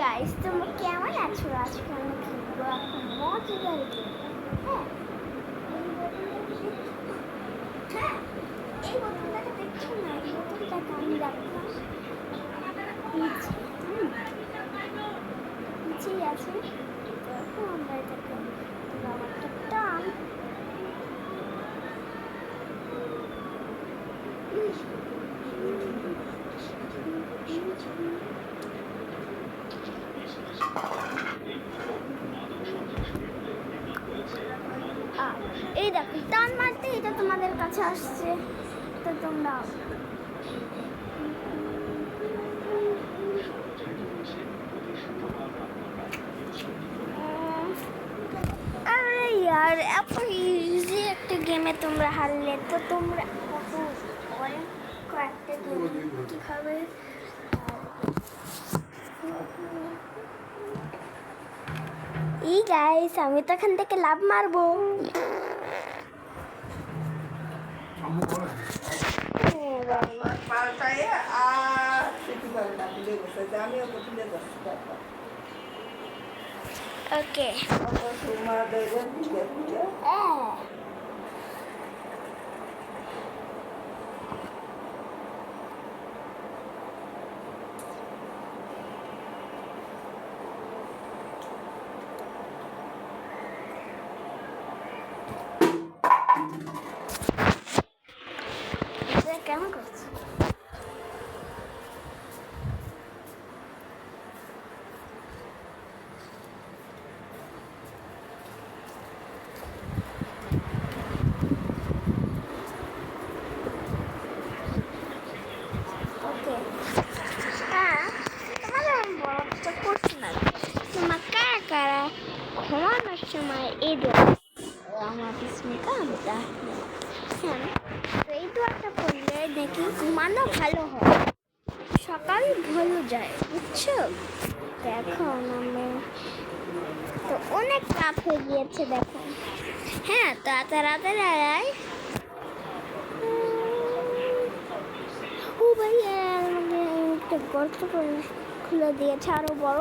Guys, তোমরা কেমন আছো? আজকে আমি খেলবো এখন মজাদার গেম। হ্যাঁ, হ্যাঁ, এই বোতলটাকে দেখছো না? এই বোতলটাকে আমি রাখলাম নিচে। নিচেই আছে। তো এখন আমরা এটাকে দিলাম একটা টান। এই দেখো, টান মারতে এটা তোমাদের কাছে আসছে। তো তোমরা আরে ইয়ার, এত ইজি একটা গেমে তোমরা হারলে। তো তোমরা কত অনেক কয়েকটা গেম কীভাবে এই গাইস, আমি তো এখান থেকে লাভ মারবো। ওকে, কেমন করছে? ওকে, হ্যাঁ, তোমাদের আমি বলাটা করছি না। তোমার কারা কারা ঘুমানোর সময় এই দোয়া আমার বিস্মিকা আমি হ্যাঁ, তো এই দোয়াটা পড়লে দেখি ঘুমানো ভালো হয়, সকাল ভালো যায়, বুঝছো? তো এখন আমি তো অনেক রাত হয়ে গিয়েছে, দেখো। হ্যাঁ, তাড়াতাড়ি আয়। ও ভাইয়া, আমাকে একটা গর্ত করে খুলে দিয়েছে আরো বড়।